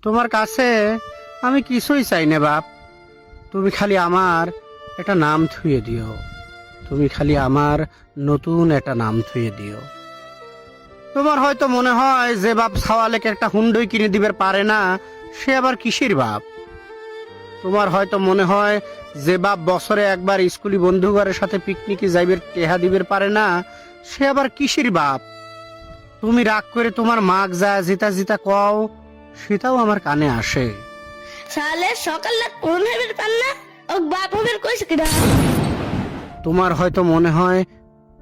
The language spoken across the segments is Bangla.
তোমার কাছে আমি কিছুই চাই না বাপ। তুমি খালি আমার একটা নাম থুয়ে দিও। তুমি খালি আমার নতুন একটা নাম থুয়ে দিও। তোমার হয়তো মনে হয় যে বাপ ছাওয়ালেকে একটা হুন্ডই কিনে দিবে পারে না, সে আবার কিসের বাপ। তোমার হয়তো মনে হয় যে বাপ বছরে একবার স্কুলি বন্ধুগণের সাথে পিকনিকে যাইবে টেহা দিবে পারে না, সে আবার কিসের বাপ। তুমি রাগ করে তোমার মাগ যা জিতা জিতা কও, সেটাও আমার কানে আসে। সালে সকালে কোন হেবের পান্না ও বাপ হেবের কইছে কিডা। তোমার হয়তো মনে হয়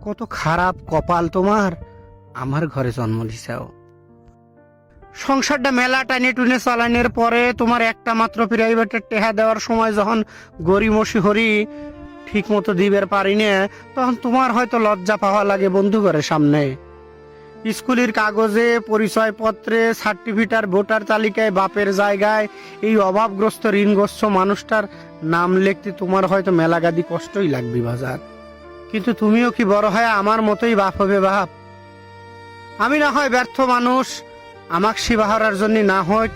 কত খারাপ কপাল তোমার, আমার ঘরে জন্ম দিছাও। সংসারটা মেলা টানে টুনে চালানোর পরে তোমার একটা মাত্র প্রাইভেটের টেহা দেওয়ার সময় যখন গরিমসি হরি ঠিক মতো দিবের পারি না, তখন তোমার হয়তো লজ্জা পাওয়া লাগে বন্ধু ঘরের সামনে। স্কুলের কাগজে, পরিচয়পত্রে, সার্টিফিকেট, ভোটার তালিকায় বাপের জায়গায় এই অভাবগ্রস্ত ঋণগ্রস্ত মানুষটার নাম লিখতে তোমার হয়তো মেলাগাদি কষ্টই লাগবে বাজার। কিন্তু তুমিও কি বড় হয় আমার মতোই বাপ হবে বাপ? আমি না হয় ব্যর্থ মানুষ, আমাকে সেবা হওয়ার জন্য না হোক,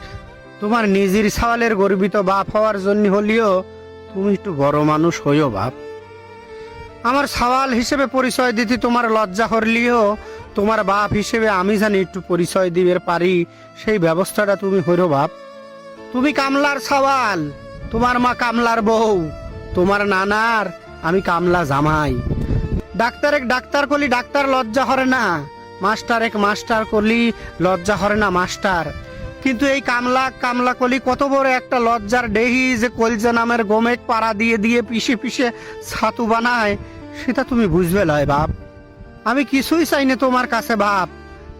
তোমার নিজের ছাওয়ালের গর্বিত বাপ হওয়ার জন্য হলেও তুমি একটু বড় মানুষ হইও বাপ। আমার ছাওয়াল হিসেবে পরিচয় দিতে তোমার লজ্জা হরলিও তোমার বাপ হিসেবে আমি জানি একটু পরিচয় দিবে পারি, সেই ব্যবস্থাটা তুমি হইরো বাপ। তুমি কামলার ছাওয়াল, তোমার মা কামলার বউ, তোমার নানার আমি কামলা জামাই। ডাক্তার এক ডাক্তার করলি ডাক্তার লজ্জা হরে না, মাস্টার এক মাস্টার করলি লজ্জা হরে না মাস্টার। কিন্তু এই কামলা কামলা কলি কত বড় একটা লজ্জার ডেহি যে কলজা নামের গোমেক পাড়া দিয়ে দিয়ে পিষে পিষে ছাতু বানায়, সেটা তুমি বুঝবে লয় বাপ। আমি কিছুই চাই না তোমার কাছে বাপ,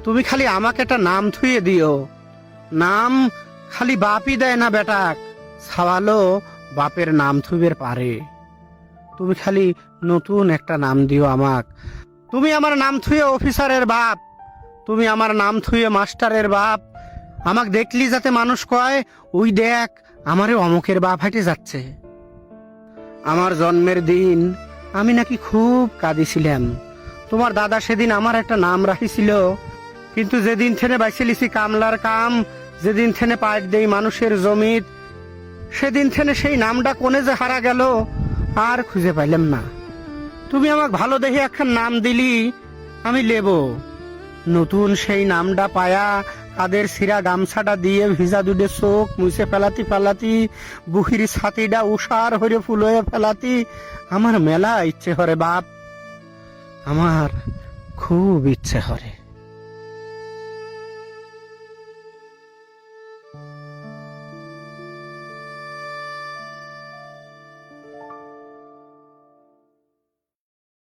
তুমি খালি আমাকে একটা নাম থুয়ে দিও। নাম খালি বাপই দেয় না বেটাক, ছাওয়ালও বাপের নাম থুবের পারে। তুমি খালি নতুন একটা নাম দিও আমাক। তুমি আমার নাম থুয়ে অফিসারের বাপ, তুমি আমার নাম থুয়ে মাস্টারের বাপ। আমাক দেখলি যাতে মানুষ কয়, ওই দেখ আমারে অমুকের বাপ হাঁটে যাচ্ছে। আমার জন্মের দিন আমি নাকি খুব কাঁদিছিলাম। তোমার দাদা সেদিন আমার একটা নাম রাখিছিল, কিন্তু যেদিন থেনে বাইছিলিছি কামলার কাম, যেদিন থেনে পাট দেই মানুষের জমিত, সেদিন থেনে সেই নামটা কোনে যে হারা গেল আর খুঁজে পাইলাম না। তুমি আমাকে ভালো দেখে একখান নাম দিলি, আমি লেব। নতুন সেই নামটা পায়া কাদের সিরা গামছাটা দিয়ে ভিজা দুধে চোখ মুছে ফেলাতি ফেলাতি, বুহির ছাতিটা উষার হয়ে ফুল হয়ে ফেলাতি আমার মেলা ইচ্ছে হরে বাপ, আমার খুব ইচ্ছে হরে।